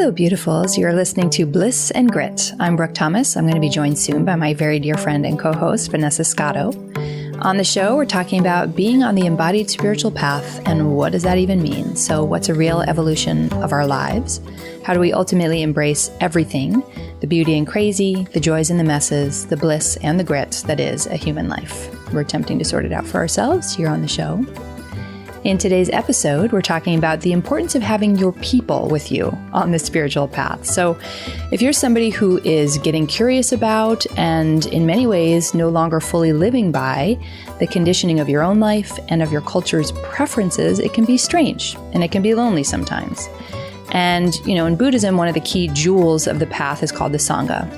Hello, beautifuls. You're listening to Bliss and Grit. I'm Brooke Thomas. I'm going to be joined soon by my very dear friend and co-host, Vanessa Scotto. On the show, we're talking about being on the embodied spiritual path and what does that even mean? So what's a real evolution of our lives? How do we ultimately embrace everything, the beauty and crazy, the joys and the messes, the bliss and the grit that is a human life? We're attempting to sort it out for ourselves here on the show. In today's episode, we're talking about the importance of having your people with you on the spiritual path. So if you're somebody who is getting curious about and in many ways no longer fully living by the conditioning of your own life and of your culture's preferences, it can be strange and it can be lonely sometimes. And, in Buddhism, one of the key jewels of the path is called the Sangha.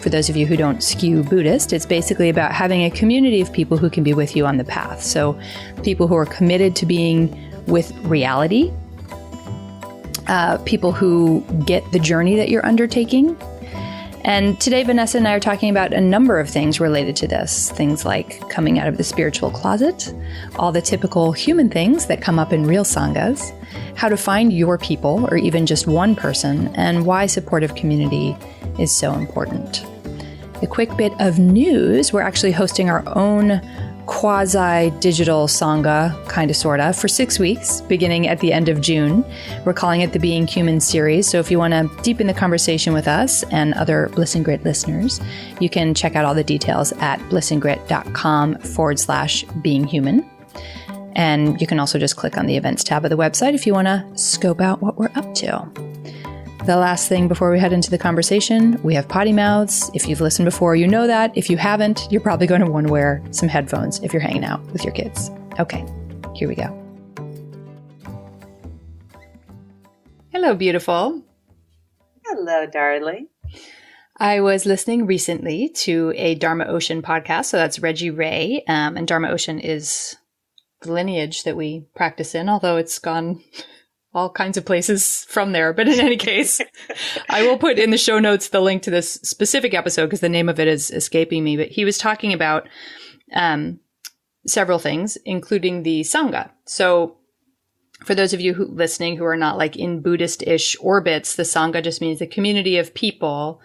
For those of you who don't skew Buddhist, it's basically about having a community of people who can be with you on the path. So people who are committed to being with reality, people who get the journey that you're undertaking. And today, Vanessa and I are talking about a number of things related to this. Things like coming out of the spiritual closet, all the typical human things that come up in real sanghas, how to find your people or even just one person, and why supportive community is so important. A quick bit of news, we're actually hosting our own quasi-digital Sangha, kind of, sort of, for 6 weeks, beginning at the end of June. We're calling it the Being Human series. So if you want to deepen the conversation with us and other Bliss and Grit listeners, you can check out all the details at blissandgrit.com/beinghuman. And you can also just click on the events tab of the website if you want to scope out what we're up to. The last thing before we head into the conversation, we have potty mouths. If you've listened before, you know that. If you haven't, you're probably going to want to wear some headphones if you're hanging out with your kids. Okay, here we go. Hello, beautiful. Hello, darling. I was listening recently to a Dharma Ocean podcast. So that's Reggie Ray. And Dharma Ocean is the lineage that we practice in, although it's gone all kinds of places from there. But in any case, I will put in the show notes the link to this specific episode because the name of it is escaping me. But he was talking about several things, including the Sangha. So for those of you listening who are not like in Buddhist-ish orbits, the Sangha just means the community of people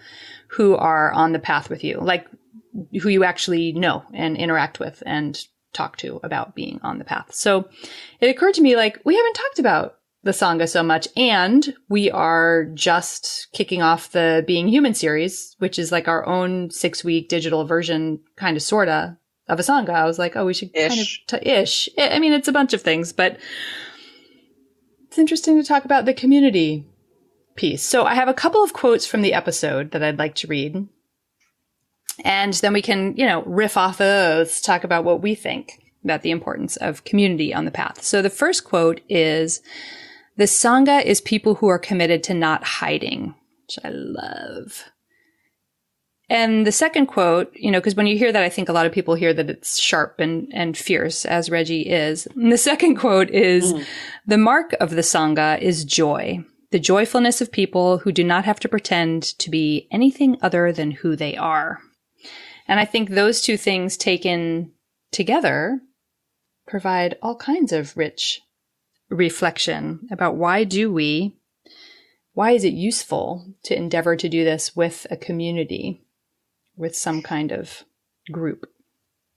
who are on the path with you, like who you actually know and interact with and talk to about being on the path. So it occurred to me, like, we haven't talked about the Sangha so much, and we are just kicking off the Being Human series, which is like our own 6-week digital version, kind of, sorta, of a Sangha. I was like, oh, we should kind of, ish. I mean, it's a bunch of things, but it's interesting to talk about the community piece. So I have a couple of quotes from the episode that I'd like to read. And then we can, riff off those, talk about what we think about the importance of community on the path. So the first quote is, "The Sangha is people who are committed to not hiding," which I love. And the second quote, because when you hear that, I think a lot of people hear that it's sharp and fierce, as Reggie is. And the second quote is, "The mark of the Sangha is joy, the joyfulness of people who do not have to pretend to be anything other than who they are." And I think those two things taken together provide all kinds of rich reflection about why is it useful to endeavor to do this with a community, with some kind of group?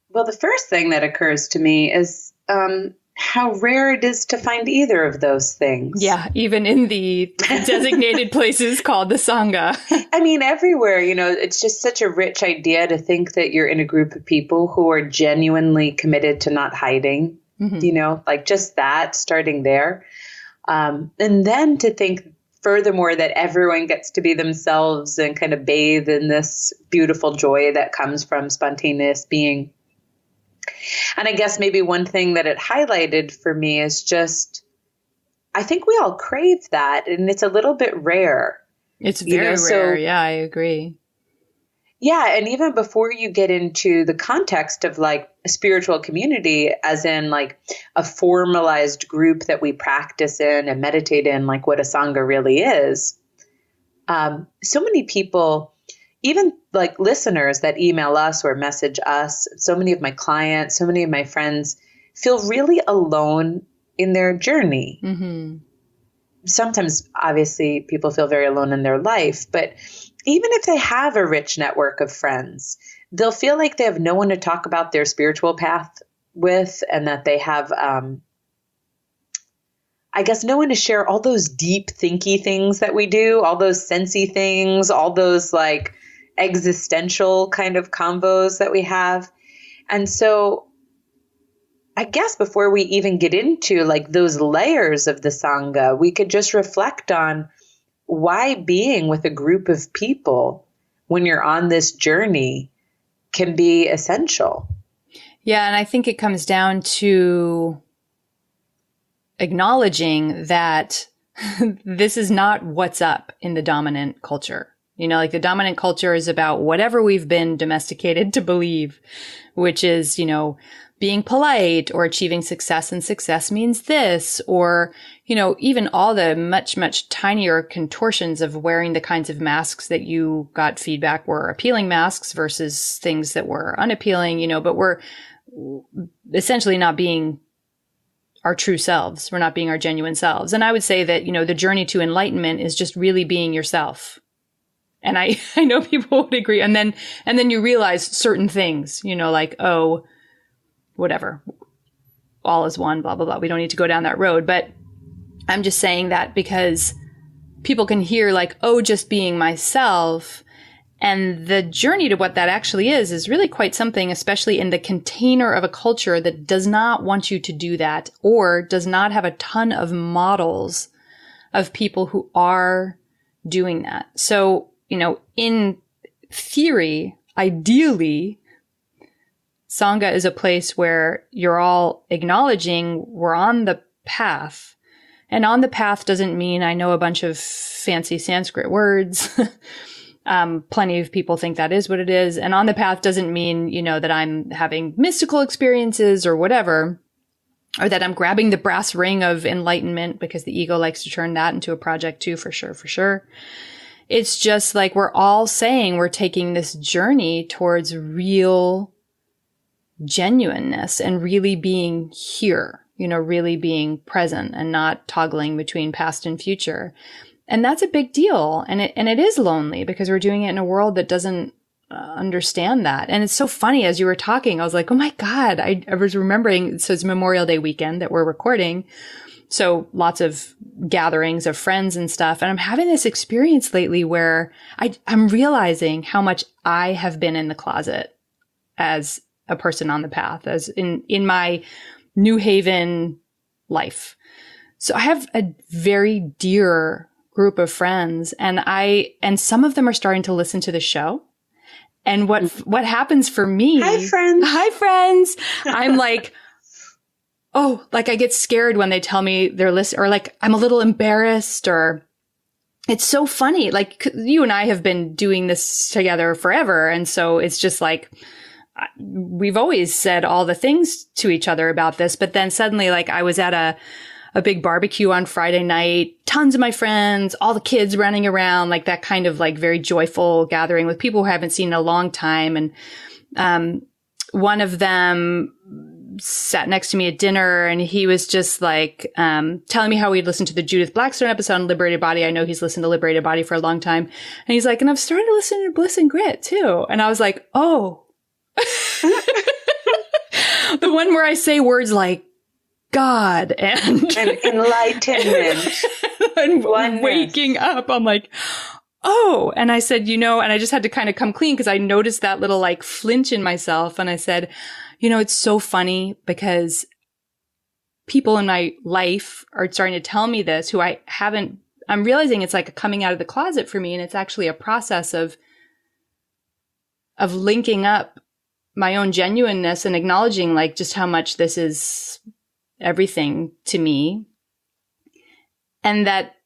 Well, the first thing that occurs to me is how rare it is to find either of those things. Yeah, even in the designated places called the Sangha. I mean, everywhere, it's just such a rich idea to think that you're in a group of people who are genuinely committed to not hiding, like just that, starting there. And then to think furthermore that everyone gets to be themselves and kind of bathe in this beautiful joy that comes from spontaneous being. And I guess maybe one thing that it highlighted for me is just, I think we all crave that, and it's a little bit rare. It's very rare. Yeah, I agree. Yeah. And even before you get into the context of like a spiritual community, as in like a formalized group that we practice in and meditate in, like what a Sangha really is, so many people, even like listeners that email us or message us, so many of my clients, so many of my friends feel really alone in their journey. sometimes obviously people feel very alone in their life, but even if they have a rich network of friends, they'll feel like they have no one to talk about their spiritual path with, and that they have, I guess, no one to share all those deep thinky things that we do, all those sensey things, all those like existential kind of combos that we have. And so I guess before we even get into like those layers of the Sangha, we could just reflect on why being with a group of people when you're on this journey can be essential. Yeah. And I think it comes down to acknowledging that this is not what's up in the dominant culture. You know, like the dominant culture is about whatever we've been domesticated to believe, which is, you know, being polite or achieving success, and success means this, or, you know, even all the much, much tinier contortions of wearing the kinds of masks that you got feedback were appealing masks versus things that were unappealing, you know, but we're essentially not being our true selves. We're not being our genuine selves. And I would say that, you know, the journey to enlightenment is just really being yourself. And I know people would agree. And then you realize certain things, you know, like, oh, whatever, all is one, blah, blah, blah. We don't need to go down that road. But I'm just saying that because people can hear like, oh, just being myself. And the journey to what that actually is really quite something, especially in the container of a culture that does not want you to do that, or does not have a ton of models of people who are doing that. So, you know, in theory, ideally, Sangha is a place where you're all acknowledging we're on the path. And on the path doesn't mean I know a bunch of fancy Sanskrit words. Plenty of people think that is what it is. And on the path doesn't mean, you know, that I'm having mystical experiences or whatever, or that I'm grabbing the brass ring of enlightenment, because the ego likes to turn that into a project too, for sure, for sure. It's just like we're all saying we're taking this journey towards real genuineness and really being here, you know, really being present and not toggling between past and future. And that's a big deal. And it is lonely because we're doing it in a world that doesn't understand that. And it's so funny, as you were talking, I was like, oh my God, I was remembering, so it's Memorial Day weekend that we're recording. So lots of gatherings of friends and stuff. And I'm having this experience lately where I'm realizing how much I have been in the closet as a person on the path, as in my New Haven life. So I have a very dear group of friends, and some of them are starting to listen to the show. And what happens for me? Hi, friends. Hi, friends. I'm like, oh, like I get scared when they tell me they're listening, or like I'm a little embarrassed, or it's so funny. Like you and I have been doing this together forever. And so it's just like, we've always said all the things to each other about this, but then suddenly, like I was at a big barbecue on Friday night, tons of my friends, all the kids running around, like that kind of like very joyful gathering with people who I haven't seen in a long time. And, one of them sat next to me at dinner, and he was just like, telling me how he'd listened to the Judith Blackstone episode on Liberated Body. I know he's listened to Liberated Body for a long time. And he's like, and I've started to listen to Bliss and Grit too. And I was like, oh, the one where I say words like God and enlightenment and waking up. I'm like, oh, and I said, and I just had to kind of come clean because I noticed that little like flinch in myself. And I said, it's so funny because people in my life are starting to tell me this who I'm realizing it's like a coming out of the closet for me. And it's actually a process of linking up my own genuineness and acknowledging like just how much this is everything to me, and that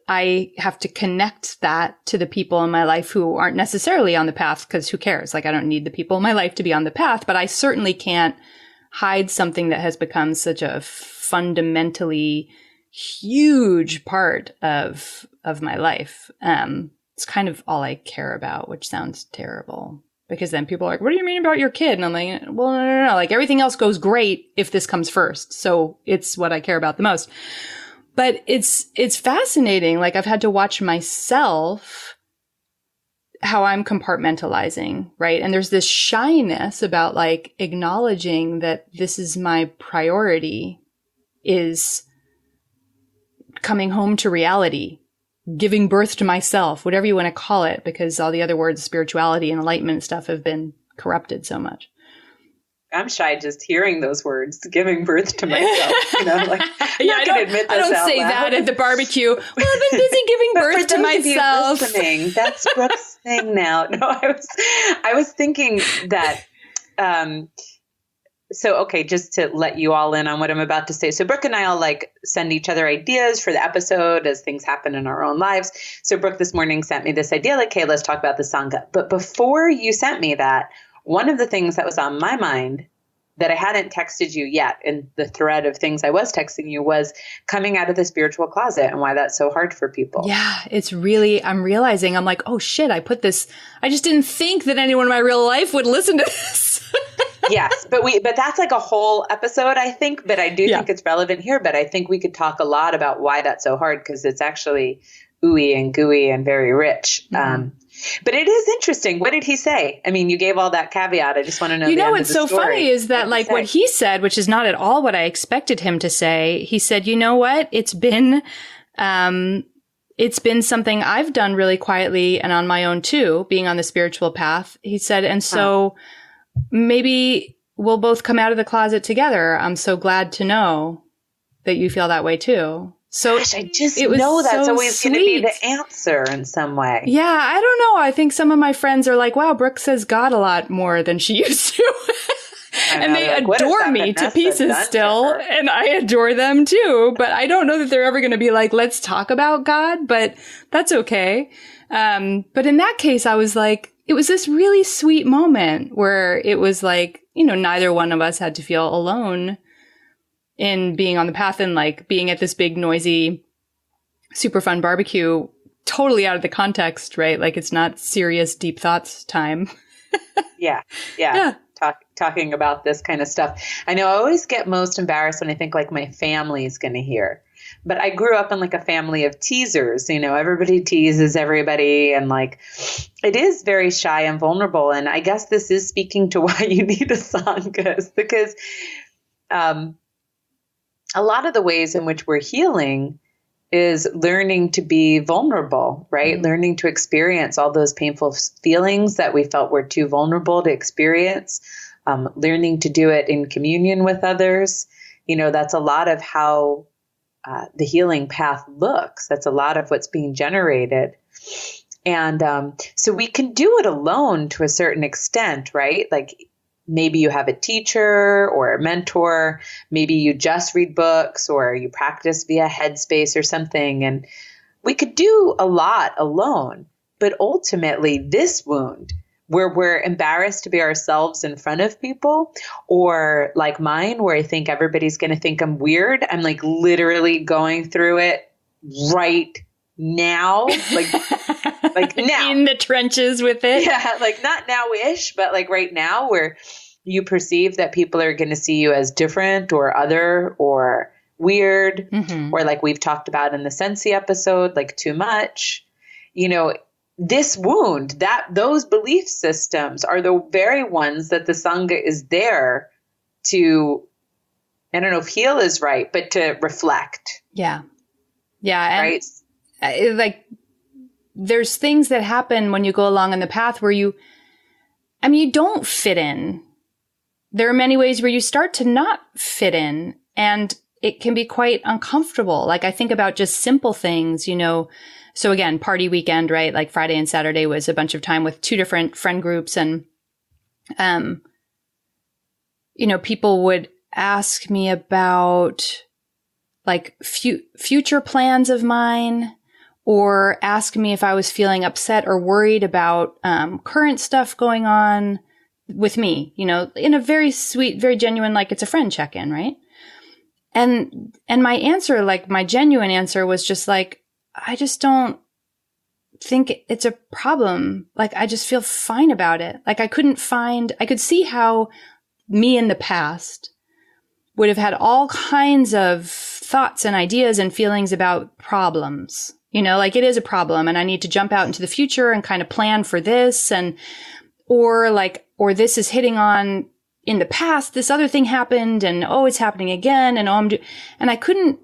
I have to connect that to the people in my life who aren't necessarily on the path, because who cares? Like I don't need the people in my life to be on the path, but I certainly can't hide something that has become such a fundamentally huge part of my life. It's kind of all I care about, which sounds terrible. Because then people are like, what do you mean about your kid? And I'm like, well, no. Like everything else goes great if this comes first. So it's what I care about the most. But it's fascinating. Like I've had to watch myself, how I'm compartmentalizing, right? And there's this shyness about like acknowledging that this is my priority, is coming home to reality, giving birth to myself, whatever you want to call it, because all the other words, spirituality and enlightenment and stuff, have been corrupted so much. I'm shy just hearing those words, giving birth to myself. You know, like, I don't say that at the barbecue. Well, I've been busy giving birth to myself. Listening, that's Brooke's thing now. No, I was thinking that. So, okay, just to let you all in on what I'm about to say. So Brooke and I all like send each other ideas for the episode as things happen in our own lives. So Brooke this morning sent me this idea, like, hey, let's talk about the Sangha. But before you sent me that, one of the things that was on my mind that I hadn't texted you yet in the thread of things I was texting you was coming out of the spiritual closet and why that's so hard for people. Yeah, it's really, I'm realizing, I'm like, oh shit, I just didn't think that anyone in my real life would listen to this. Yes, but that's like a whole episode, I think, but I do think it's relevant here, but I think we could talk a lot about why that's so hard because it's actually ooey and gooey and very rich. Mm-hmm. But it is interesting. What did he say? I mean, you gave all that caveat. I just want to know. You know, what's so funny is that like what he said, which is not at all what I expected him to say. He said, you know what? It's been something I've done really quietly and on my own too, being on the spiritual path. He said, and so maybe we'll both come out of the closet together. I'm so glad to know that you feel that way too. So gosh, I just know that's so always going to be the answer in some way. Yeah, I don't know. I think some of my friends are like, wow, Brooke says God a lot more than she used to. And they adore me to pieces still. And I adore them too. But I don't know that they're ever going to be like, let's talk about God. But that's okay. But in that case, I was like, it was this really sweet moment where it was like, you know, neither one of us had to feel alone in being on the path and like being at this big, noisy, super fun barbecue, totally out of the context, right? Like it's not serious, deep thoughts time. Yeah. Talking about this kind of stuff. I know I always get most embarrassed when I think like my family is going to hear. But I grew up in like a family of teasers, you know, everybody teases everybody and like it is very shy and vulnerable. And I guess this is speaking to why you need a Sangha, because a lot of the ways in which we're healing is learning to be vulnerable, right? Mm-hmm. Learning to experience all those painful feelings that we felt were too vulnerable to experience, learning to do it in communion with others. You know, that's a lot of how the healing path looks. That's a lot of what's being generated. And so we can do it alone to a certain extent, right? Like maybe you have a teacher or a mentor. Maybe you just read books or you practice via Headspace or something. And we could do a lot alone. But ultimately, this wound where we're embarrassed to be ourselves in front of people, or like mine, where I think everybody's going to think I'm weird. I'm like literally going through it right now, like now. In the trenches with it. Yeah, like not now-ish, but like right now where you perceive that people are going to see you as different or other or weird, or like we've talked about in the Sensi episode, like too much. You know, this wound, those belief systems are the very ones that the Sangha is there to, I don't know if heal is right, but to reflect. Yeah. Yeah. And like there's things that happen when you go along on the path where you don't fit in. There are many ways where you start to not fit in, and it can be quite uncomfortable. Like I think about just simple things, you know. So again, party weekend, right? Like Friday and Saturday was a bunch of time with two different friend groups. And, you know, people would ask me about like future plans of mine, or ask me if I was feeling upset or worried about current stuff going on with me, you know, in a very sweet, very genuine, like it's a friend check-in, right? And my answer, like my genuine answer was just like, I just don't think it's a problem. Like, I just feel fine about it. Like I could see how me in the past would have had all kinds of thoughts and ideas and feelings about problems. You know, like it is a problem and I need to jump out into the future and kind of plan for this or this is hitting on in the past, this other thing happened and it's happening again and and I couldn't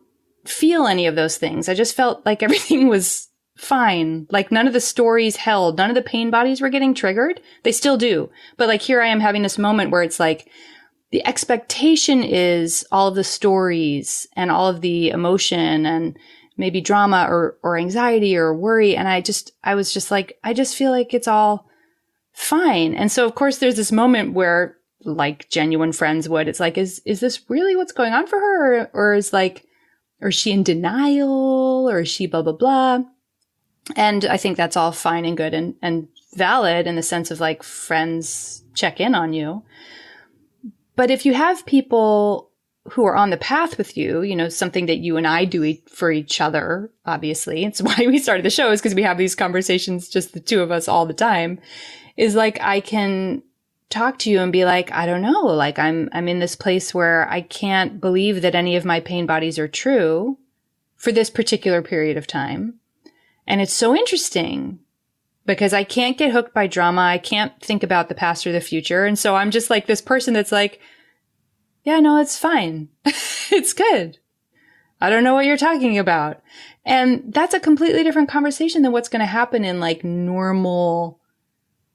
feel any of those things. I just felt like everything was fine. Like none of the stories held, none of the pain bodies were getting triggered. They still do. But like here I am having this moment where it's like the expectation is all of the stories and all of the emotion and maybe drama or anxiety or worry. And I was just like, I just feel like it's all fine. And so of course there's this moment where like genuine friends would, it's like, is this really what's going on for her? Or is she in denial or is she blah, blah, blah? And I think that's all fine and good and valid in the sense of like friends check in on you. But if you have people who are on the path with you, you know, something that you and I do for each other, obviously. It's why we started the show is because we have these conversations, just the two of us all the time, is like I can talk to you and be like, I don't know, like I'm in this place where I can't believe that any of my pain bodies are true for this particular period of time. And it's so interesting because I can't get hooked by drama. I can't think about the past or the future. And so I'm just like this person that's like, yeah, no, it's fine. It's good. I don't know what you're talking about. And that's a completely different conversation than what's going to happen in like normal,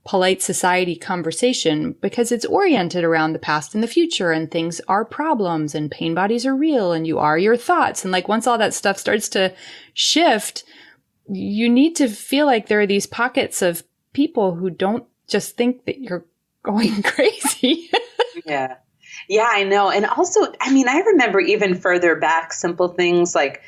polite society conversation because it's oriented around the past and the future and things are problems and pain bodies are real and you are your thoughts. And like once all that stuff starts to shift, you need to feel like there are these pockets of people who don't just think that you're going crazy. Yeah. Yeah, I know. And also, I mean, I remember even further back, simple things like,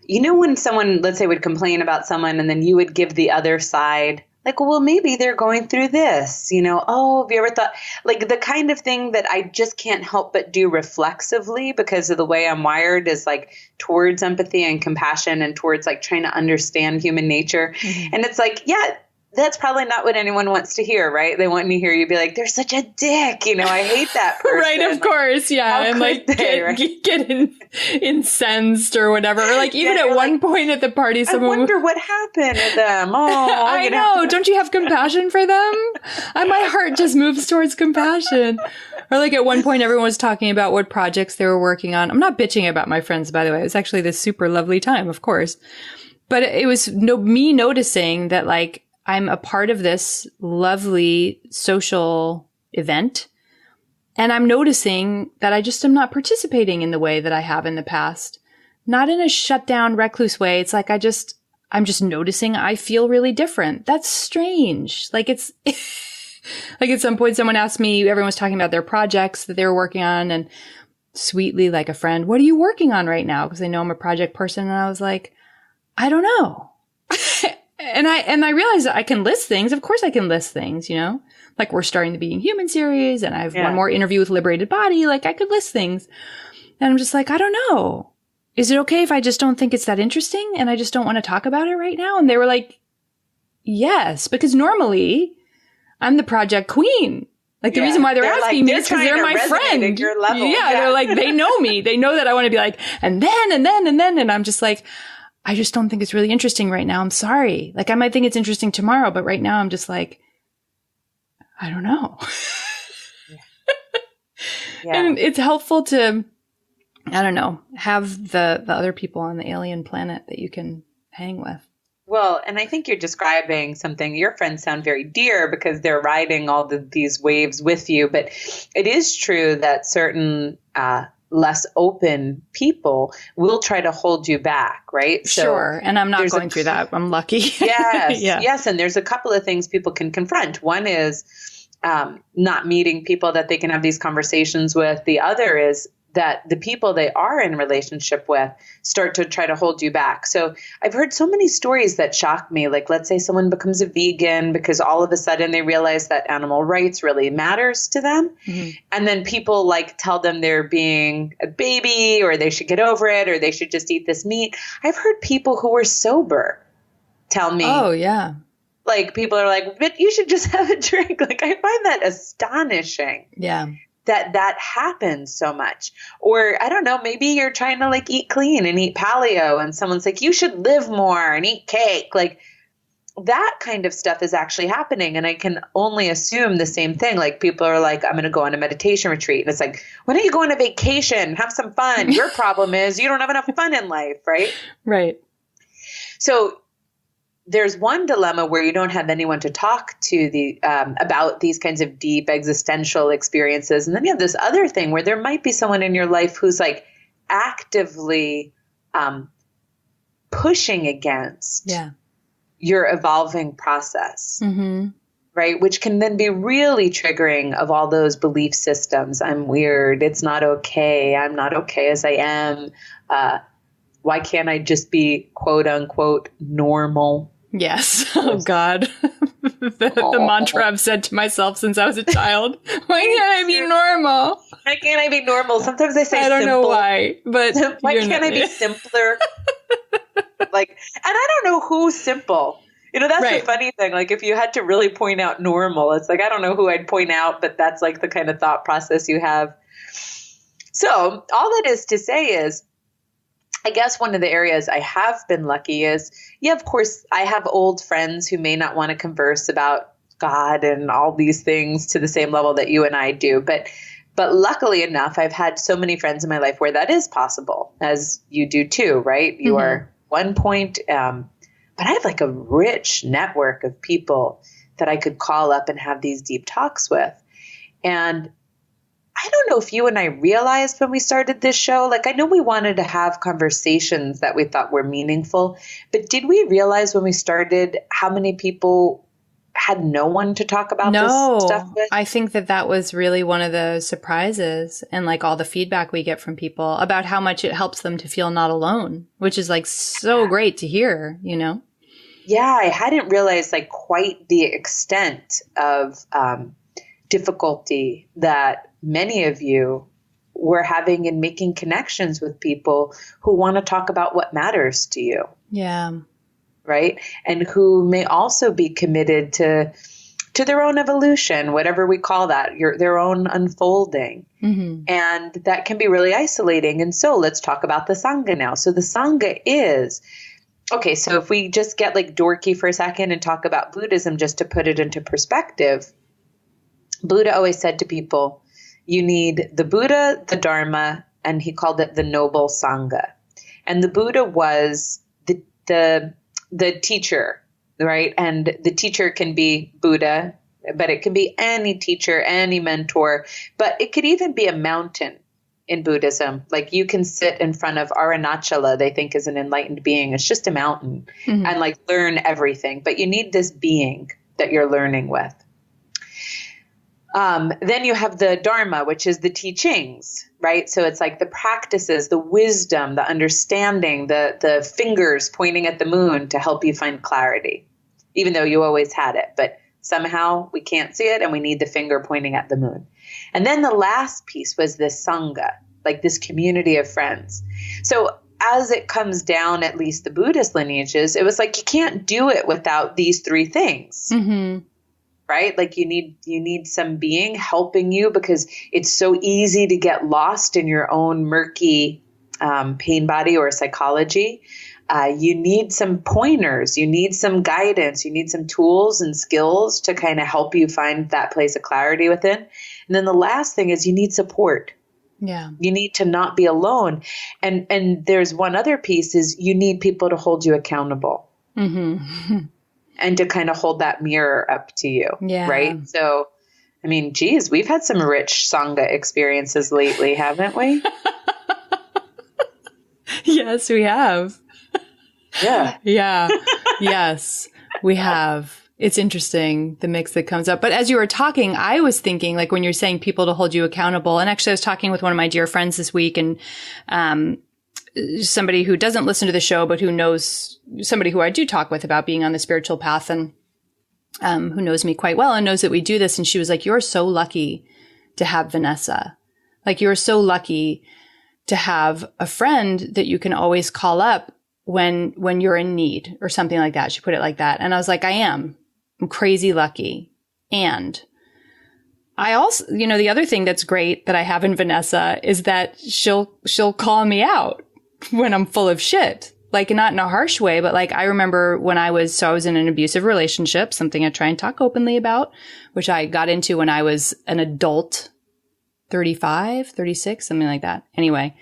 you know, when someone, let's say, would complain about someone and then you would give the other side, like, well, maybe they're going through this, you know, have you ever thought, like the kind of thing that I just can't help but do reflexively because of the way I'm wired is like towards empathy and compassion and towards like trying to understand human nature. Mm-hmm. And it's like, yeah, that's probably not what anyone wants to hear, right? They want to hear you be like, they're such a dick. You know, I hate that person. Right, of course. Yeah. And like get incensed or whatever. Or like even at one point at the party, someone I wonder what happened to them. Oh, I know. Don't you have compassion for them? My heart just moves towards compassion. Or like at one point, everyone was talking about what projects they were working on. I'm not bitching about my friends, by the way. It was actually this super lovely time, of course. But it was me noticing that like, I'm a part of this lovely social event. And I'm noticing that I just am not participating in the way that I have in the past. Not in a shut down, recluse way. It's like I'm just noticing I feel really different. That's strange. Like it's, like at some point someone asked me, everyone was talking about their projects that they were working on and sweetly like a friend, what are you working on right now? Because they know I'm a project person. And I was like, I don't know. And I realized that I can list things. Of course I can list things, you know, like we're starting the Being Human series and I have one more interview with Liberated Body. Like I could list things and I'm just like, I don't know. Is it okay if I just don't think it's that interesting and I just don't want to talk about it right now? And they were like, yes, because normally I'm the project queen. Like the reason why they're asking me is because they're my friend. Your level. Yeah, they're like, they know me. They know that I want to be like, and then. And I'm just like, I just don't think it's really interesting right now. I'm sorry. Like I might think it's interesting tomorrow, but right now I'm just like, I don't know. Yeah. And it's helpful to, I don't know, have the other people on the alien planet that you can hang with. Well, and I think you're describing something, your friends sound very dear because they're riding all these waves with you. But it is true that certain, less open people will try to hold you back, right? Sure. And I'm not going through that. I'm lucky. Yes. Yes. And there's a couple of things people can confront. One is not meeting people that they can have these conversations with. The other is that the people they are in relationship with start to try to hold you back. So I've heard so many stories that shock me. Like, let's say someone becomes a vegan because all of a sudden they realize that animal rights really matters to them. Mm-hmm. And then people like tell them they're being a baby or they should get over it or they should just eat this meat. I've heard people who were sober tell me, oh, yeah. Like people are like, but you should just have a drink. Like I find that astonishing. Yeah. that happens so much. Or I don't know, maybe you're trying to like eat clean and eat paleo and someone's like, you should live more and eat cake. Like that kind of stuff is actually happening. And I can only assume the same thing. Like people are like, I'm going to go on a meditation retreat. And it's like, why don't you go on a vacation? Have some fun. Your problem is you don't have enough fun in life, right? Right. So there's one dilemma where you don't have anyone to talk to about these kinds of deep existential experiences. And then you have this other thing where there might be someone in your life who's like actively pushing against your evolving process, right? Which can then be really triggering of all those belief systems. I'm weird. It's not okay. I'm not okay as I am. Why can't I just be quote unquote normal? Yes. Oh God. the mantra I've said to myself since I was a child. Why can't I be normal? Why can't I be normal? Sometimes I say I don't simple. know why, but why can't I be simpler? Like, and I don't know who's simple. You know, that's the funny thing. Like if you had to really point out normal, it's like, I don't know who I'd point out, but that's like the kind of thought process you have. So all that is to say is, I guess one of the areas I have been lucky is, of course, I have old friends who may not want to converse about God and all these things to the same level that you and I do. But luckily enough, I've had so many friends in my life where that is possible, as you do too, right? You are one point, but I have like a rich network of people that I could call up and have these deep talks with. And I don't know if you and I realized when we started this show, like I know we wanted to have conversations that we thought were meaningful, but did we realize when we started how many people had no one to talk about this stuff with? I think that was really one of the surprises, and like all the feedback we get from people about how much it helps them to feel not alone, which is like so great to hear, you know? Yeah, I hadn't realized like quite the extent of difficulty that many of you were having in making connections with people who want to talk about what matters to you. Yeah. Right. And who may also be committed to their own evolution, whatever we call that, their own unfolding. And that can be really isolating. And so let's talk about the Sangha now. So the Sangha is, okay, so if we just get like dorky for a second and talk about Buddhism, just to put it into perspective, Buddha always said to people, you need the Buddha, the Dharma, and he called it the noble Sangha. And the Buddha was the teacher, right? And the teacher can be Buddha, but it can be any teacher, any mentor, but it could even be a mountain in Buddhism. Like you can sit in front of Arunachala, they think is an enlightened being. It's just a mountain and like learn everything, but you need this being that you're learning with. Then you have the Dharma, which is the teachings, right? So it's like the practices, the wisdom, the understanding, the fingers pointing at the moon to help you find clarity, even though you always had it. But somehow we can't see it and we need the finger pointing at the moon. And then the last piece was this Sangha, like this community of friends. So as it comes down, at least the Buddhist lineages, it was like you can't do it without these three things. Right? Like you need some being helping you because it's so easy to get lost in your own murky pain body or psychology. You need some pointers, you need some guidance, you need some tools and skills to kind of help you find that place of clarity within. And then the last thing is you need support. Yeah. You need to not be alone. And there's one other piece is you need people to hold you accountable. And to kind of hold that mirror up to you. Yeah. Right. So, I mean, geez, we've had some rich Sangha experiences lately, haven't we? Yes, we have. Yeah. Yeah. Yes, we have. It's interesting, the mix that comes up. But as you were talking, I was thinking, like when you're saying people to hold you accountable, and actually I was talking with one of my dear friends this week, and somebody who doesn't listen to the show, but who knows somebody who I do talk with about being on the spiritual path, and who knows me quite well and knows that we do this. And she was like, you're so lucky to have Vanessa. Like you're so lucky to have a friend that you can always call up when you're in need or something like that. She put it like that. And I was like, I'm crazy lucky. And I also, the other thing that's great that I have in Vanessa is that she'll call me out when I'm full of shit. Like, not in a harsh way, but like, I remember when I was in an abusive relationship, something I try and talk openly about, which I got into when I was an adult, 35, 36, something like that. Anyway.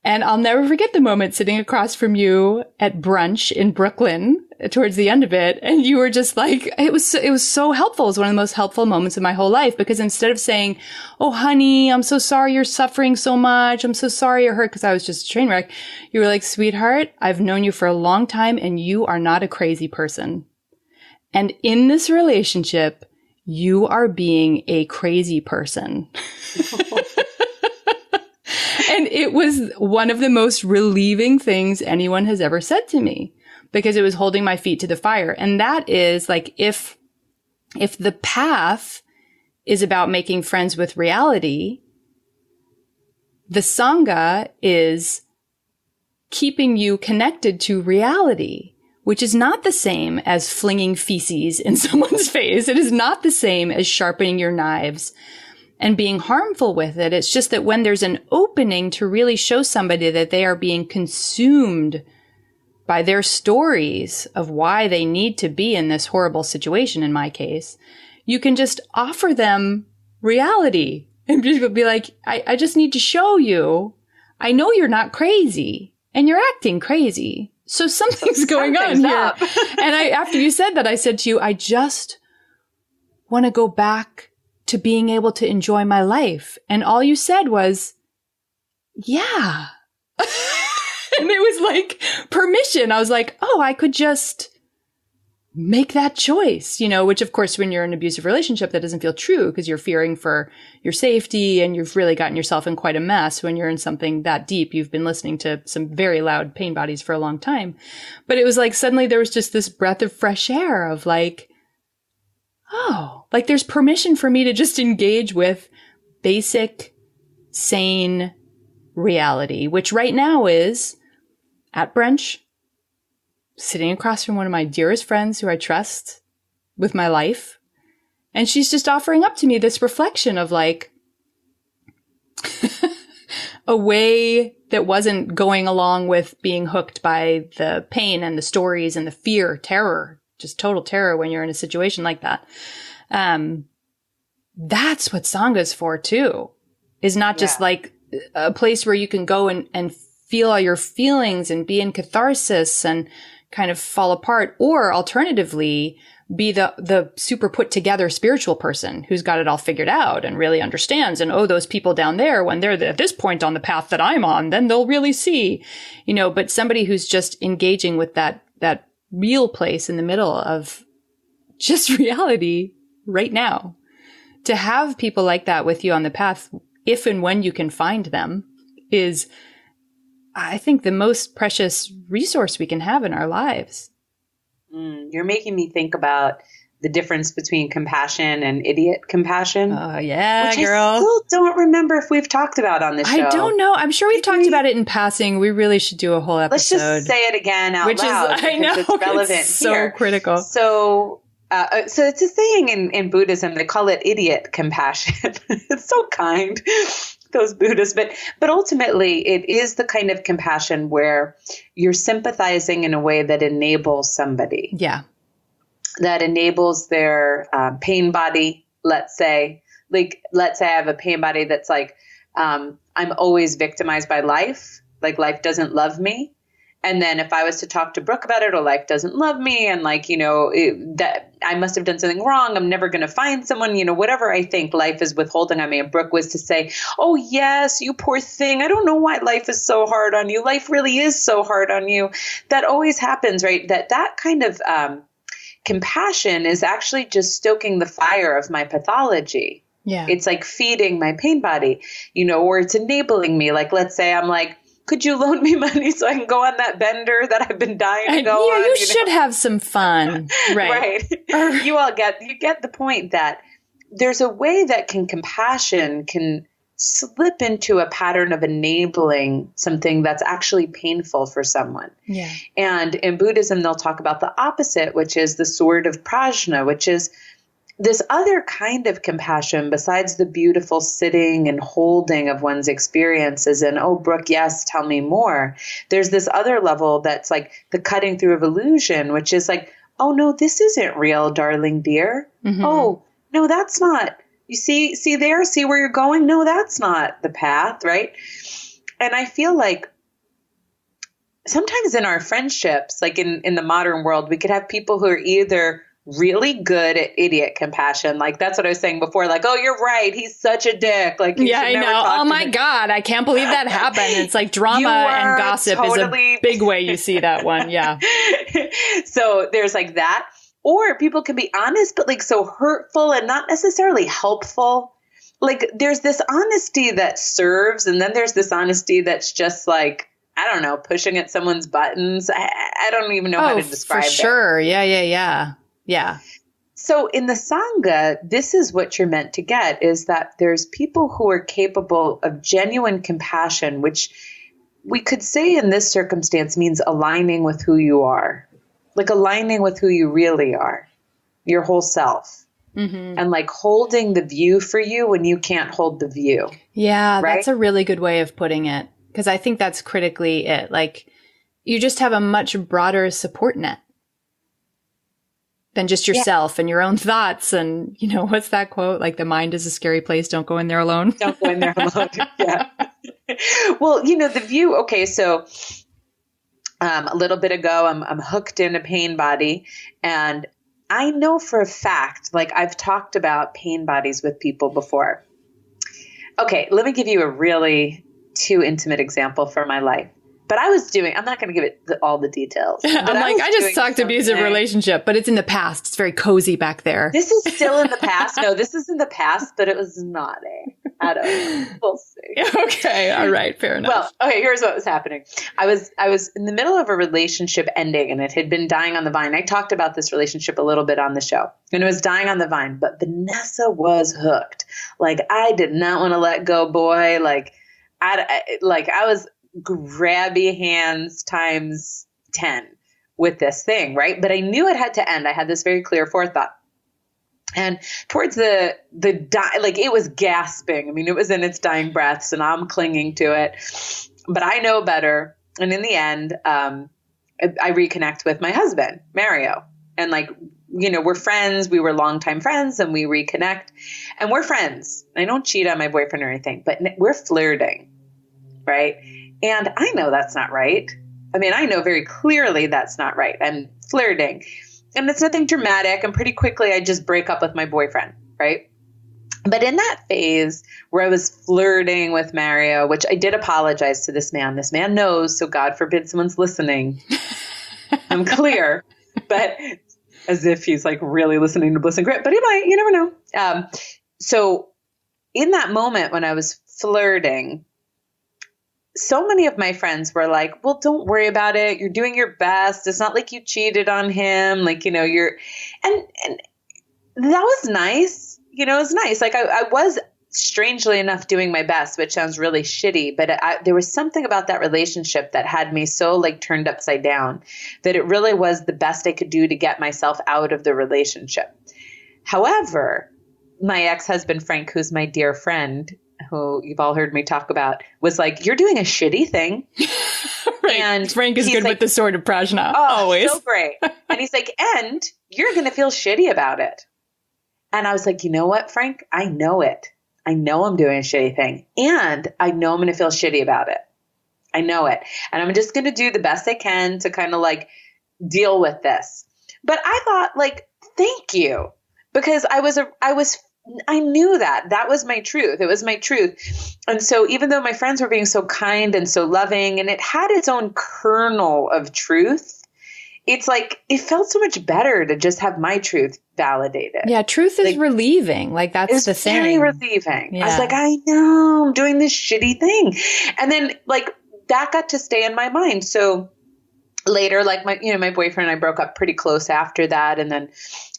And I'll never forget the moment sitting across from you at brunch in Brooklyn towards the end of it. And you were just like, it was so helpful. It was one of the most helpful moments of my whole life, because instead of saying, oh, honey, I'm so sorry you're suffering so much. I'm so sorry you're hurt, because I was just a train wreck. You were like, sweetheart, I've known you for a long time and you are not a crazy person. And in this relationship, you are being a crazy person. And it was one of the most relieving things anyone has ever said to me, because it was holding my feet to the fire. And that is like, if the path is about making friends with reality, the Sangha is keeping you connected to reality, which is not the same as flinging feces in someone's face. It is not the same as sharpening your knives and being harmful with it. It's just that when there's an opening to really show somebody that they are being consumed by their stories of why they need to be in this horrible situation, in my case, you can just offer them reality and just be like, I just need to show you, I know you're not crazy and you're acting crazy. So something's going on here. And after you said that, I said to you, I just want to go back to being able to enjoy my life. And all you said was, yeah. And it was like permission. I was like, oh, I could just make that choice, which of course, when you're in an abusive relationship, that doesn't feel true, because you're fearing for your safety and you've really gotten yourself in quite a mess. When you're in something that deep, you've been listening to some very loud pain bodies for a long time. But it was like, suddenly there was just this breath of fresh air of like, oh, like there's permission for me to just engage with basic, sane reality, which right now is at brunch, sitting across from one of my dearest friends who I trust with my life. And she's just offering up to me this reflection of like a way that wasn't going along with being hooked by the pain and the stories and the fear, terror. Just total terror when you're in a situation like that. That's what Sangha's for too, is not just like a place where you can go and feel all your feelings and be in catharsis and kind of fall apart, or alternatively be the super put together spiritual person who's got it all figured out and really understands. And, oh, those people down there, when they're at this point on the path that I'm on, then they'll really see, but somebody who's just engaging with that real place in the middle of just reality right now. To have people like that with you on the path, if and when you can find them, is, I think, the most precious resource we can have in our lives. You're making me think about the difference between compassion and idiot compassion. Oh, yeah, which girl. I still don't remember if we've talked about on this show. I don't know. I'm sure we've talked about it in passing. We really should do a whole episode. Let's just say it again out loud. I know, it's relevant it's so here. critical. So it's a saying in Buddhism. They call it idiot compassion. It's so kind, those Buddhists. But ultimately, it is the kind of compassion where you're sympathizing in a way that enables somebody. Yeah. That enables their pain body, let's say. Like, let's say I have a pain body that's like, I'm always victimized by life. Like, life doesn't love me. And then if I was to talk to Brooke about it, or life doesn't love me, and like, that I must have done something wrong, I'm never going to find someone, whatever I think life is withholding on me. And Brooke was to say, oh, yes, you poor thing. I don't know why life is so hard on you. Life really is so hard on you. That always happens, right? That kind of compassion is actually just stoking the fire of my pathology. Yeah. It's like feeding my pain body, or it's enabling me. Like, let's say I'm like, could you loan me money so I can go on that bender that I've been dying to go on? You should have some fun. Right. Right. You get the point that there's a way that compassion can slip into a pattern of enabling something that's actually painful for someone. Yeah. And in Buddhism, they'll talk about the opposite, which is the sword of prajna, which is this other kind of compassion, besides the beautiful sitting and holding of one's experiences and, oh, Brooke, yes, tell me more. There's this other level that's like the cutting through of illusion, which is like, oh, no, this isn't real, darling dear. Mm-hmm. Oh, no, that's not. You see there, see where you're going? No, that's not the path, right? And I feel like sometimes in our friendships, like in the modern world, we could have people who are either really good at idiot compassion. Like that's what I was saying before. Like, oh, you're right. He's such a dick. Like, yeah, I know. Oh my God. I can't believe that happened. It's like drama and gossip is a big way you see that one. Yeah. So there's like that, or people can be honest, but like so hurtful and not necessarily helpful. Like there's this honesty that serves. And then there's this honesty that's just like, I don't know, pushing at someone's buttons. I don't even know how to describe it. For sure. Yeah. Yeah. So in the Sangha, this is what you're meant to get, is that there's people who are capable of genuine compassion, which we could say in this circumstance means aligning with who you are, like aligning with who you really are, your whole self, and like holding the view for you when you can't hold the view. Yeah, right? That's a really good way of putting it, because I think that's critically it. Like you just have a much broader support net than just yourself and your own thoughts. And, you know, what's that quote? Like, the mind is a scary place. Don't go in there alone. Don't go in there alone. Yeah. Well, you know, the view. Okay. So a little bit ago, I'm hooked in a pain body. And I know for a fact, like I've talked about pain bodies with people before. Okay. Let me give you a really too intimate example from my life. But I'm not going to give it all the details. I just talked abusive relationship, but it's in the past. It's very cozy back there. This is still in the past. No, this is in the past, but it was not I don't know. We'll see. Okay. All right. Fair enough. Well, okay. Here's what was happening. I was in the middle of a relationship ending, and it had been dying on the vine. I talked about this relationship a little bit on the show, and it was dying on the vine, but Vanessa was hooked. Like, I did not want to let go, boy. Like, I was grabby hands times 10 with this thing, right? But I knew it had to end. I had this very clear forethought. And towards like it was gasping. I mean, it was in its dying breaths, and I'm clinging to it. But I know better. And in the end, I reconnect with my husband, Mario. And like, you know, we're friends. We were longtime friends, and we reconnect. And we're friends. I don't cheat on my boyfriend or anything, but we're flirting, right? And I know that's not right. I mean, I know very clearly that's not right. I'm flirting. And it's nothing dramatic. And pretty quickly, I just break up with my boyfriend, right? But in that phase where I was flirting with Mario, which I did apologize to this man. This man knows, so God forbid someone's listening. I'm clear. But as if he's like really listening to Bliss and Grit. But he might. You never know. So in that moment when I was flirting, so many of my friends were like, well, don't worry about it. You're doing your best. It's not like you cheated on him. Like, you know, and that was nice. You know, it was nice. Like I was strangely enough doing my best, which sounds really shitty, but there was something about that relationship that had me so like turned upside down that it really was the best I could do to get myself out of the relationship. However, my ex-husband, Frank, who's my dear friend, who you've all heard me talk about, was like, you're doing a shitty thing. Right. And Frank is good with the sword of Prajna. Oh, always. So great. And he's like, and you're going to feel shitty about it. And I was like, you know what, Frank? I know it. I know I'm doing a shitty thing. And I know I'm going to feel shitty about it. I know it. And I'm just going to do the best I can to kind of like deal with this. But I thought, like, thank you. Because I knew that was my truth. It was my truth. And so even though my friends were being so kind and so loving, and it had its own kernel of truth, it's like, it felt so much better to just have my truth validated. Yeah. Truth is relieving. Like that's the thing. It's very relieving. Yeah. I was like, I know I'm doing this shitty thing. And then like that got to stay in my mind. So later, like my boyfriend and I broke up pretty close after that. And then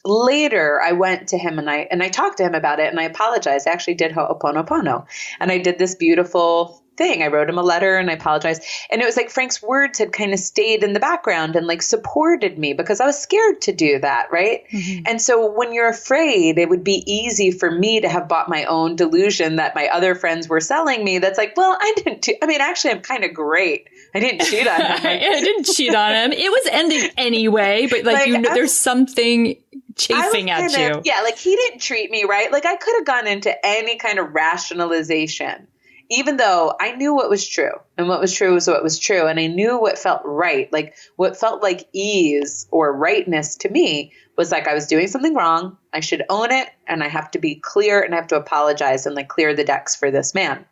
later I went to him and I talked to him about it, and I apologized. I actually did Ho'oponopono, and I did this beautiful thing. I wrote him a letter and I apologized. And it was like Frank's words had kind of stayed in the background and like supported me because I was scared to do that. Right. Mm-hmm. And so when you're afraid, it would be easy for me to have bought my own delusion that my other friends were selling me. That's like, well, actually, I'm kind of great. I didn't cheat on him. Like, I didn't cheat on him. It was ending anyway, but there's something chafing at you. Yeah, like he didn't treat me right. Like I could have gone into any kind of rationalization, even though I knew what was true. And what was true was what was true. And I knew what felt right. Like what felt like ease or rightness to me was like I was doing something wrong. I should own it. And I have to be clear and I have to apologize and like clear the decks for this man.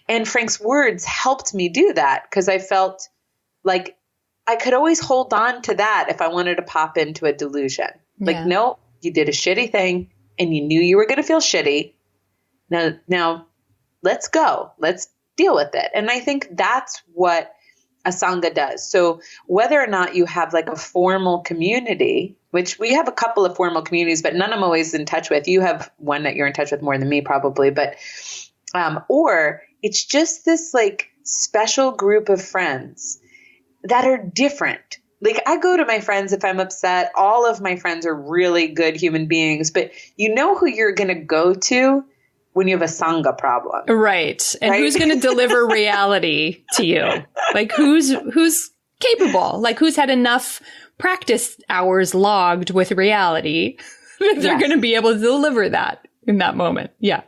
And Frank's words helped me do that because I felt like I could always hold on to that if I wanted to pop into a delusion. Like, no, you did a shitty thing and you knew you were going to feel shitty. Now let's go. Let's deal with it. And I think that's what a Sangha does. So whether or not you have like a formal community, which we have a couple of formal communities, but none I'm always in touch with. You have one that you're in touch with more than me probably, but or it's just this like special group of friends that are different. Like I go to my friends if I'm upset. All of my friends are really good human beings, but you know who you're going to go to when you have a Sangha problem. Right. And who's going to deliver reality to you? Like who's capable? Like who's had enough practice hours logged with reality that they're going to be able to deliver that in that moment. Yeah.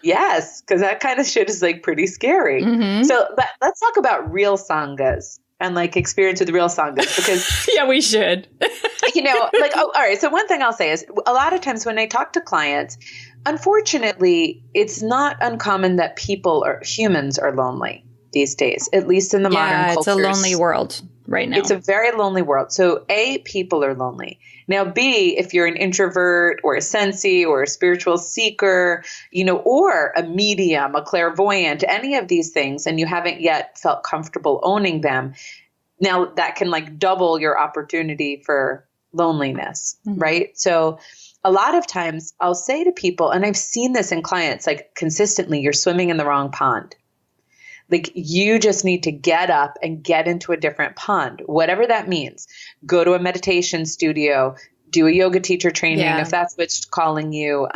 Yes, because that kind of shit is like pretty scary. Mm-hmm. So, but let's talk about real sanghas and like experience with real sanghas because yeah, we should. All right. So one thing I'll say is a lot of times when I talk to clients, unfortunately, it's not uncommon that humans are lonely these days, at least in the modern culture. It's a lonely world right now. It's a very lonely world. So A, people are lonely. Now, B, if you're an introvert or a sensei or a spiritual seeker, or a medium, a clairvoyant, any of these things, and you haven't yet felt comfortable owning them, now that can like double your opportunity for loneliness, right? So a lot of times I'll say to people, and I've seen this in clients, like consistently, you're swimming in the wrong pond. Like you just need to get up and get into a different pond, whatever that means. Go to a meditation studio, do a yoga teacher training if that's what's calling you,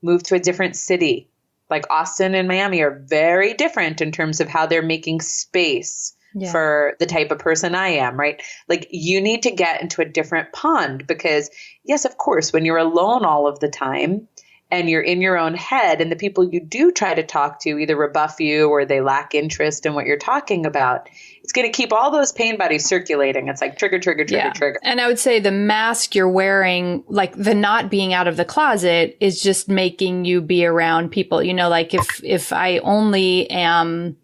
move to a different city. Like Austin and Miami are very different in terms of how they're making space for the type of person I am, right? Like you need to get into a different pond because yes, of course, when you're alone all of the time, and you're in your own head and the people you do try to talk to either rebuff you or they lack interest in what you're talking about, it's going to keep all those pain bodies circulating. It's like trigger. And I would say the mask you're wearing, like the not being out of the closet is just making you be around people, like if I only am,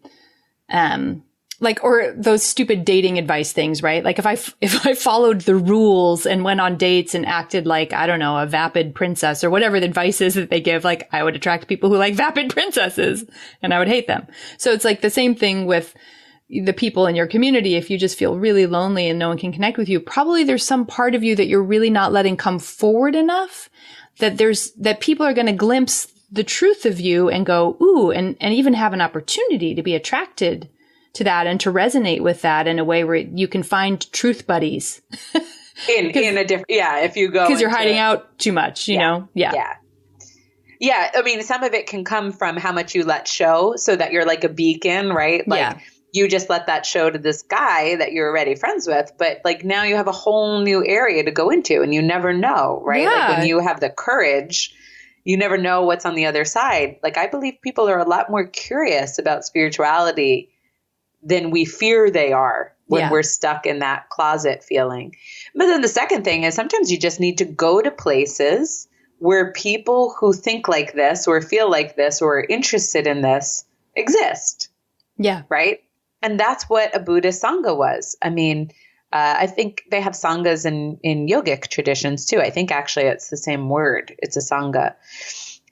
or those stupid dating advice things, right? Like if I followed the rules and went on dates and acted like, I don't know, a vapid princess or whatever the advice is that they give, like I would attract people who like vapid princesses and I would hate them. So it's like the same thing with the people in your community. If you just feel really lonely and no one can connect with you, probably there's some part of you that you're really not letting come forward enough that people are going to glimpse the truth of you and go, ooh, and even have an opportunity to be attracted to that and to resonate with that in a way where you can find truth buddies. in a different, if you go. Because you're hiding out too much, you know? Yeah. I mean, some of it can come from how much you let show so that you're like a beacon, right? Like you just let that show to this guy that you're already friends with, but like now you have a whole new area to go into and you never know, right? Yeah. Like when you have the courage, you never know what's on the other side. Like I believe people are a lot more curious about spirituality than we fear they are when we're stuck in that closet feeling. But then the second thing is sometimes you just need to go to places where people who think like this or feel like this or are interested in this exist. Yeah. Right? And that's what a Buddhist Sangha was. I mean, I think they have Sanghas in yogic traditions too. I think actually it's the same word. It's a Sangha.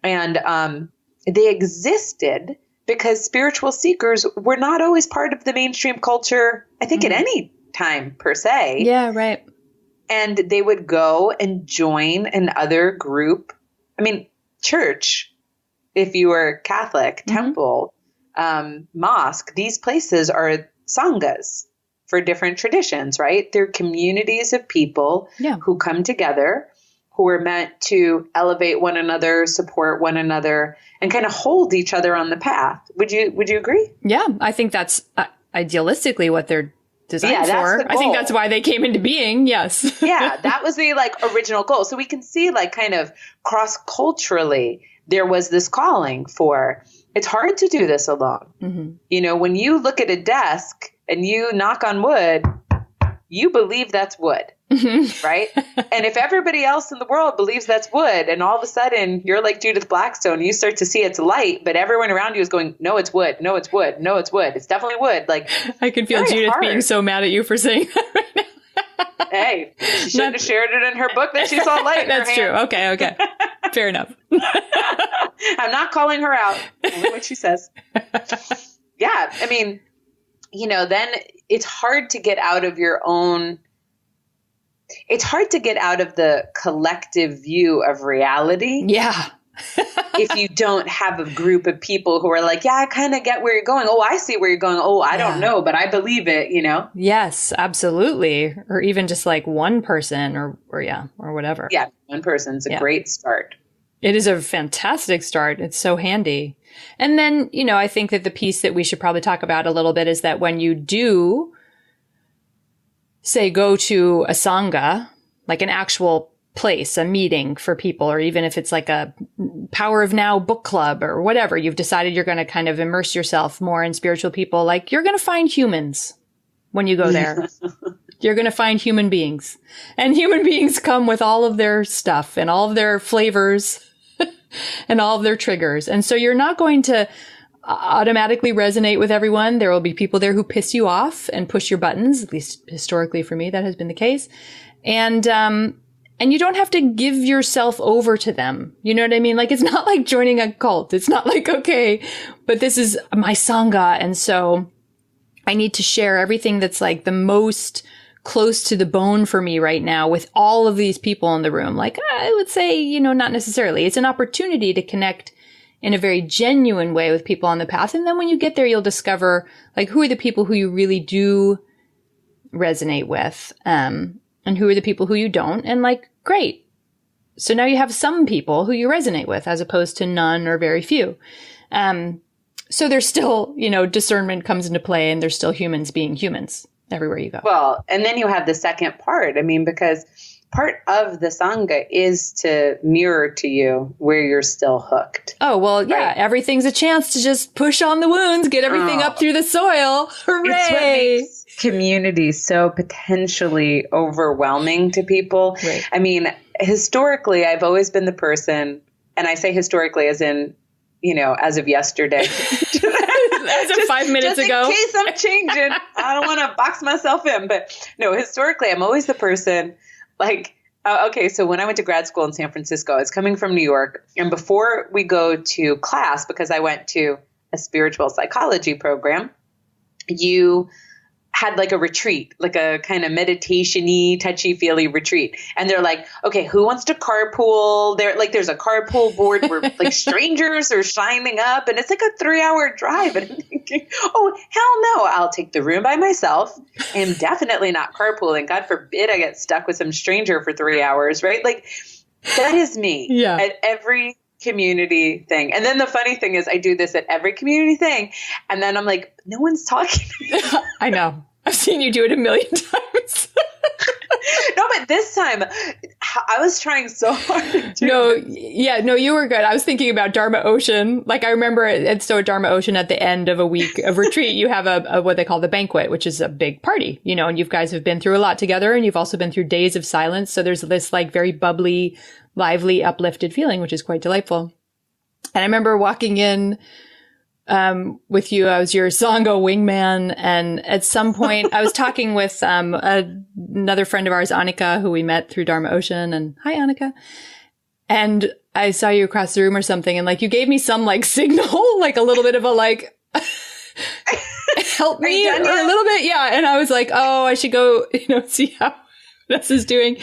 And they existed because spiritual seekers were not always part of the mainstream culture, I think at any time per se. Yeah, right. And they would go and join another group. I mean, church, if you were Catholic, temple, mosque, these places are sanghas for different traditions, right? They're communities of people who come together, who are meant to elevate one another, support one another, and kind of hold each other on the path. Would you agree? Yeah, I think that's idealistically what they're designed for. I think that's why they came into being. Yes. Yeah, that was the original goal. So we can see kind of cross-culturally, there was this calling for, it's hard to do this alone. Mm-hmm. When you look at a desk and you knock on wood, you believe that's wood, right? And if everybody else in the world believes that's wood, and all of a sudden you're like Judith Blackstone, you start to see it's light, but everyone around you is going, no, it's wood. No, it's wood. No, it's wood. It's definitely wood. I can feel Judith being so mad at you for saying that right now. Hey, she shouldn't have shared it in her book that she saw light in That's her true. hand. Okay. Fair enough. I'm not calling her out. Only what she says. Yeah. I mean, then it's hard to get out of it's hard to get out of the collective view of reality. Yeah. If you don't have a group of people who are like, yeah, I kind of get where you're going. Oh, I see where you're going. Oh, I don't know, but I believe it, Yes, absolutely. Or even just one person or whatever. Yeah, one person's a great start. It is a fantastic start. It's so handy. And then, I think that the piece that we should probably talk about a little bit is that when you do, say, go to a Sangha, like an actual place, a meeting for people, or even if it's like a Power of Now book club or whatever, you've decided you're going to kind of immerse yourself more in spiritual people, you're going to find humans when you go there. You're going to find human beings. And human beings come with all of their stuff and all of their flavors and all of their triggers. And so you're not going to automatically resonate with everyone. There will be people there who piss you off and push your buttons. At least historically for me, that has been the case. And you don't have to give yourself over to them. You know what I mean? It's not like joining a cult. It's not okay, but this is my Sangha. And so I need to share everything that's the most close to the bone for me right now with all of these people in the room. I would say, not necessarily. It's an opportunity to connect in a very genuine way with people on the path. And then when you get there, you'll discover who are the people who you really do resonate with, and who are the people who you don't. And great. So now you have some people who you resonate with as opposed to none or very few. So there's still, discernment comes into play, and there's still humans being humans everywhere you go. Well, and then you have the second part. I mean, because part of the Sangha is to mirror to you where you're still hooked. Oh, well, yeah. Right? Everything's a chance to just push on the wounds, get everything up through the soil. Hooray! It's what makes community so potentially overwhelming to people. Right. I mean, historically, I've always been the person, and I say historically as in, as of yesterday. As of 5 minutes ago. In case I'm changing. I don't want to box myself in. But no, historically, I'm always the person okay, so when I went to grad school in San Francisco, I was coming from New York. And before we go to class, because I went to a spiritual psychology program, you had a retreat, a kind of meditation-y, touchy-feely retreat. And they're like, okay, who wants to carpool? There's a carpool board where strangers are signing up, and it's a 3-hour drive. And I'm thinking, oh, hell no, I'll take the room by myself. I'm definitely not carpooling. God forbid I get stuck with some stranger for 3 hours, right? That is me at every community thing. And then the funny thing is I do this at every community thing. And then I'm like, no one's talking to me. I know. I've seen you do it a million times. No, but this time I was trying so hard to No, you were good. I was thinking about Dharma Ocean. I remember at Dharma Ocean at the end of a week of retreat, you have a what they call the banquet, which is a big party, and you guys have been through a lot together, and you've also been through days of silence. So there's this very bubbly, lively, uplifted feeling, which is quite delightful. And I remember walking in with you. I was your Sangha wingman. And at some point I was talking with another friend of ours, Annika, who we met through Dharma Ocean. And hi, Annika. And I saw you across the room or something. And you gave me some signal, a little bit of a help me or a little bit. Yeah. And I was like, oh, I should go, see how Vanessa's doing.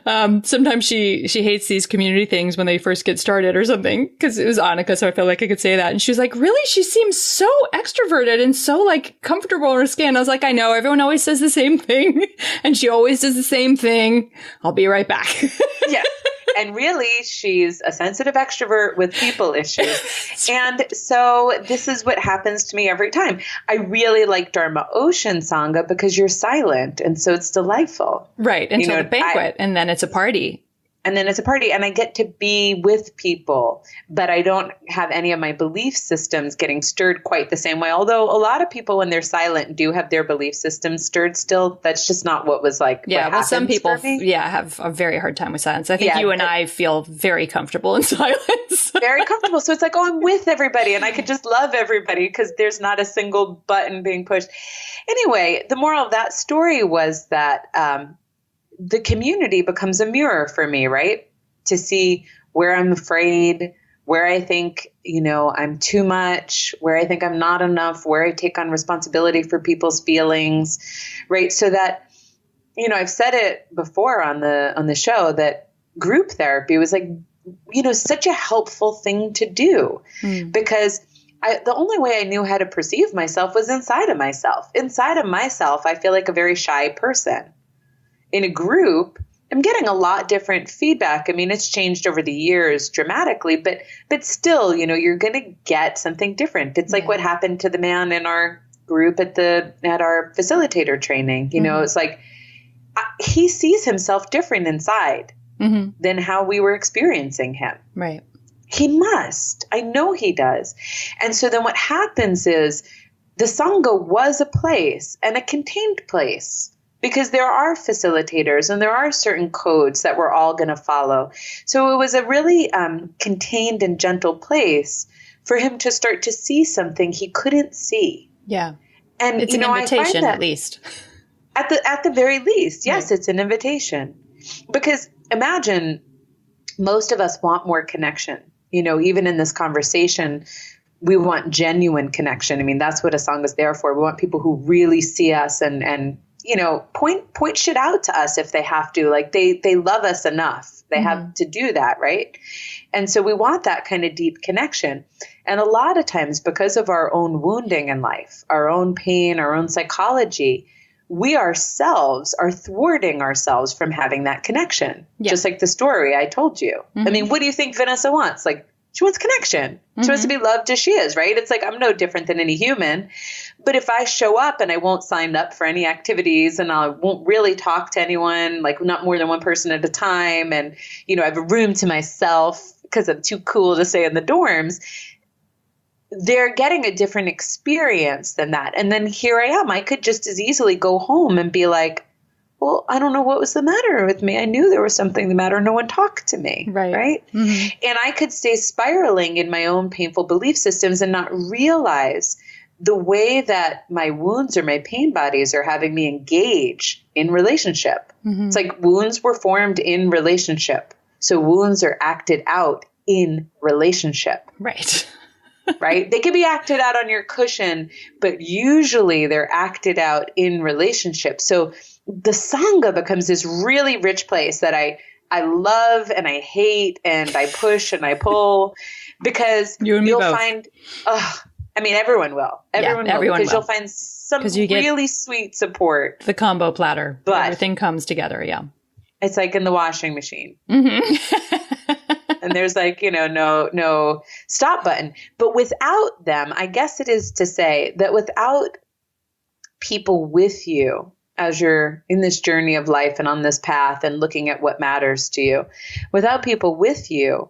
Sometimes she hates these community things when they first get started or something, because it was Annika, so I felt like I could say that. And she was like, really? She seems so extroverted and so like comfortable in her skin. I was like, I know, everyone always says the same thing. And she always does the same thing. I'll be right back. Yeah. And really, she's a sensitive extrovert with people issues. And so this is what happens to me every time. I really like Dharma Ocean Sangha because you're silent. And so it's delightful. Right. Until the banquet. And then it's a party. And then it's a party and I get to be with people, but I don't have any of my belief systems getting stirred quite the same way. Although a lot of people, when they're silent, do have their belief systems stirred still. That's just not what was like. Yeah. Well, some people, have a very hard time with silence. I think you and I feel very comfortable in silence. Very comfortable. So it's like, oh, I'm with everybody and I could just love everybody because there's not a single button being pushed. Anyway, the moral of that story was that, the community becomes a mirror for me, right? To see where I'm afraid, where I think, I'm too much, where I think I'm not enough, where I take on responsibility for people's feelings, right? So that, I've said it before on the show that group therapy was like, such a helpful thing to do because the only way I knew how to perceive myself was inside of myself. Inside of myself, I feel like a very shy person. In a group, I'm getting a lot different feedback. I mean, it's changed over the years dramatically, but still, you're going to get something different. It's like what happened to the man in our group at our facilitator training. It's like he sees himself different inside than how we were experiencing him. Right. He must. I know he does. And so then what happens is the Sangha was a place and a contained place. Because there are facilitators and there are certain codes that we're all going to follow. So it was a really contained and gentle place for him to start to see something he couldn't see. Yeah. And it's an invitation at least. At the very least. Yes, right. It's an invitation. Because imagine most of us want more connection. Even in this conversation, we want genuine connection. I mean, that's what a Sangha is there for. We want people who really see us and point shit out to us if they have to. Like they love us enough. They have to do that, right? And so we want that kind of deep connection. And a lot of times, because of our own wounding in life, our own pain, our own psychology, we ourselves are thwarting ourselves from having that connection. Yeah. Just like the story I told you. I mean, what do you think Vanessa wants? Like, she wants connection. She wants to be loved as she is, right? It's like, I'm no different than any human. But if I show up and I won't sign up for any activities and I won't really talk to anyone, like not more than one person at a time, and, I have a room to myself because I'm too cool to stay in the dorms, they're getting a different experience than that. And then here I am. I could just as easily go home and be like, well, I don't know what was the matter with me. I knew there was something the matter. No one talked to me. Right. And I could stay spiraling in my own painful belief systems and not realize the way that my wounds or my pain bodies are having me engage in relationship. It's like wounds were formed in relationship. So wounds are acted out in relationship. Right. Right? They can be acted out on your cushion, but usually they're acted out in relationship. So the Sangha becomes this really rich place that I love and I hate and I push and I pull because you'll find, everyone will. Everyone will. Because you'll find some really sweet support. The combo platter. But everything comes together. Yeah. It's like in the washing machine. And there's like, no stop button. But without them, I guess it is to say that without people with you, as you're in this journey of life and on this path and looking at what matters to you, without people with you,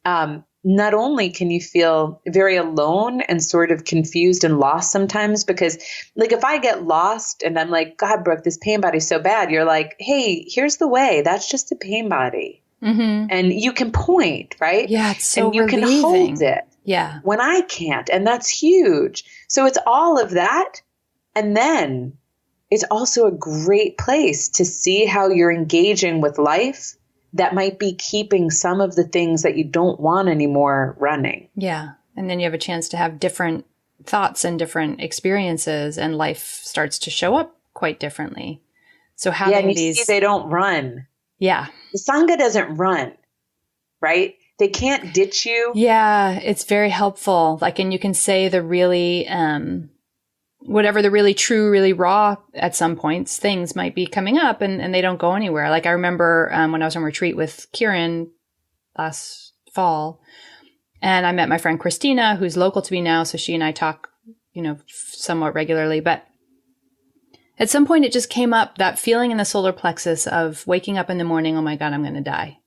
not only can you feel very alone and sort of confused and lost sometimes, because like if I get lost and I'm like, God, Brooke, this pain body's so bad. You're like, hey, here's the way. That's just a pain body. And you can point, right? Yeah, it's so and you relieving. Can hold it. Yeah. When I can't. And that's huge. So it's all of that. And then it's also a great place to see how you're engaging with life that might be keeping some of the things that you don't want anymore running. Yeah. And then you have a chance to have different thoughts and different experiences, and life starts to show up quite differently. So having and you these, see they don't run. Yeah. The Sangha doesn't run, right? They can't ditch you. Yeah, it's very helpful. Like, and you can say the really, whatever the really true, really raw at some points, things might be coming up and they don't go anywhere. Like I remember when I was on retreat with Kieran last fall, and I met my friend Christina, who's local to me now. So she and I talk, somewhat regularly, but at some point it just came up, that feeling in the solar plexus of waking up in the morning, oh my God, I'm going to die.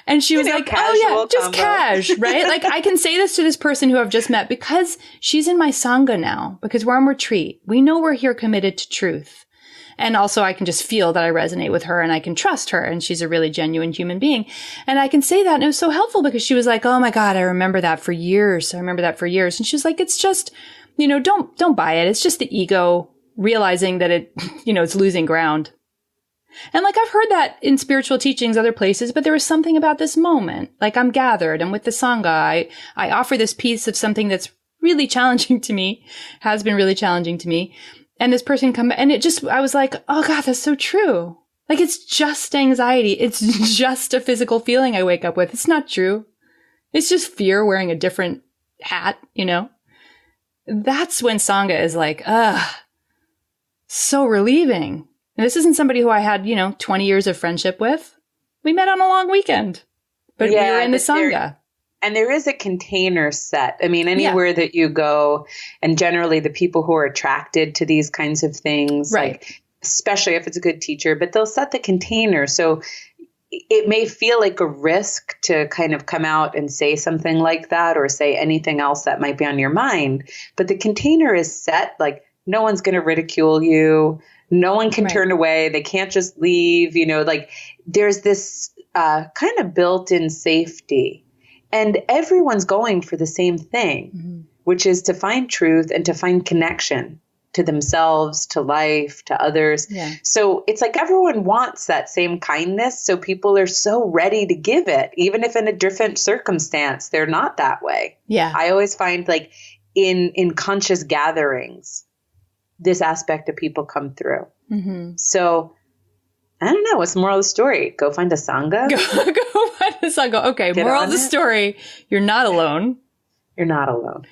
And she was like, oh yeah, just cash, right? Like I can say this to this person who I've just met because she's in my Sangha now, because we're on retreat. We know we're here committed to truth. And also I can just feel that I resonate with her and I can trust her. And she's a really genuine human being. And I can say that. And it was so helpful because she was like, oh my God, I remember that for years. And she was like, it's just, don't buy it. It's just the ego realizing that it, it's losing ground. And like, I've heard that in spiritual teachings, other places, but there was something about this moment. Like I'm gathered and with the Sangha, I offer this piece of something that's really challenging to me, has been really challenging to me. And this person and I was like, oh God, that's so true. Like it's just anxiety. It's just a physical feeling I wake up with. It's not true. It's just fear wearing a different hat, That's when Sangha is like, so relieving. And this isn't somebody who I had, 20 years of friendship with. We met on a long weekend, but we were in the Sangha. And there is a container set. I mean, anywhere that you go, and generally the people who are attracted to these kinds of things, right. Like, especially if it's a good teacher, but they'll set the container. So it may feel like a risk to kind of come out and say something like that or say anything else that might be on your mind. But the container is set, like no one's going to ridicule you. No one can turn away. They can't just leave, like there's this kind of built-in safety. And everyone's going for the same thing, which is to find truth and to find connection to themselves, to life, to others. Yeah. So it's like everyone wants that same kindness. So people are so ready to give it, even if in a different circumstance, they're not that way. Yeah. I always find like in conscious gatherings, this aspect of people come through. Mm-hmm. So I don't know. What's the moral of the story? Go find a Sangha. Go find a Sangha. Okay. Moral of the story. You're not alone. You're not alone.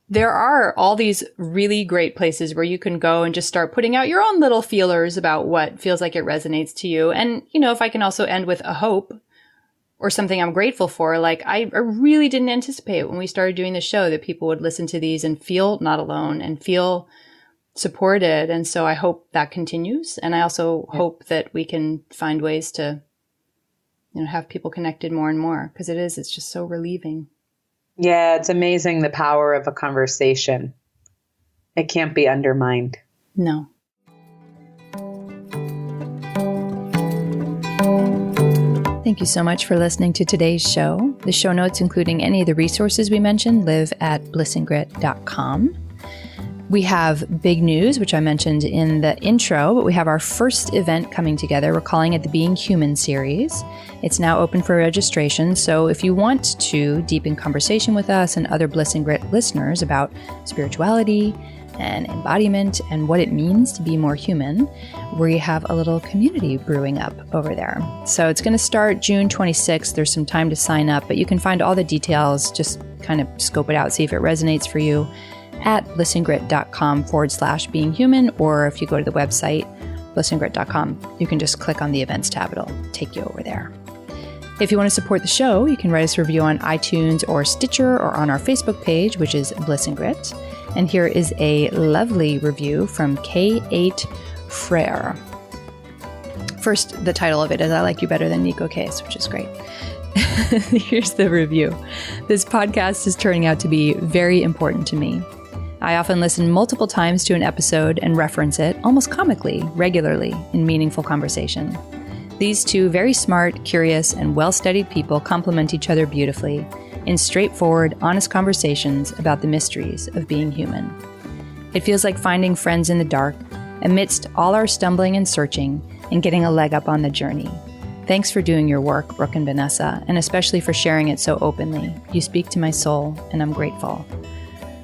There are all these really great places where you can go and just start putting out your own little feelers about what feels like it resonates to you. And, if I can also end with a hope or something I'm grateful for, like I really didn't anticipate when we started doing the show that people would listen to these and feel not alone and feel supported. And so I hope that continues. And I also hope that we can find ways to, have people connected more and more, because it's just so relieving. Yeah, it's amazing the power of a conversation. It can't be undermined. No. Thank you so much for listening to today's show. The show notes, including any of the resources we mentioned, live at blissandgrit.com. We have big news, which I mentioned in the intro, but we have our first event coming together. We're calling it the Being Human series. It's now open for registration. So if you want to deepen conversation with us and other Bliss and Grit listeners about spirituality and embodiment and what it means to be more human, we have a little community brewing up over there. So it's going to start June 26th. There's some time to sign up, but you can find all the details. Just kind of scope it out, see if it resonates for you at blissandgrit.com/beinghuman, or if you go to the website, blissandgrit.com, you can just click on the events tab. It'll take you over there. If you want to support the show, you can write us a review on iTunes or Stitcher or on our Facebook page, which is Bliss and Grit. And here is a lovely review from K8 Frere. First, the title of it is I Like You Better Than Nico Case, which is great. Here's the review. This podcast is turning out to be very important to me. I often listen multiple times to an episode and reference it, almost comically, regularly, in meaningful conversation. These two very smart, curious, and well-studied people complement each other beautifully in straightforward, honest conversations about the mysteries of being human. It feels like finding friends in the dark, amidst all our stumbling and searching, and getting a leg up on the journey. Thanks for doing your work, Brooke and Vanessa, and especially for sharing it so openly. You speak to my soul, and I'm grateful.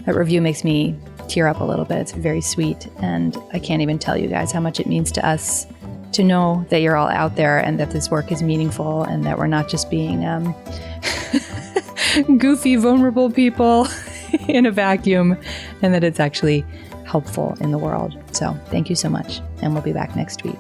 That review makes me tear up a little bit. It's very sweet. And I can't even tell you guys how much it means to us to know that you're all out there and that this work is meaningful and that we're not just being goofy, vulnerable people in a vacuum, and that it's actually helpful in the world. So thank you so much. And we'll be back next week.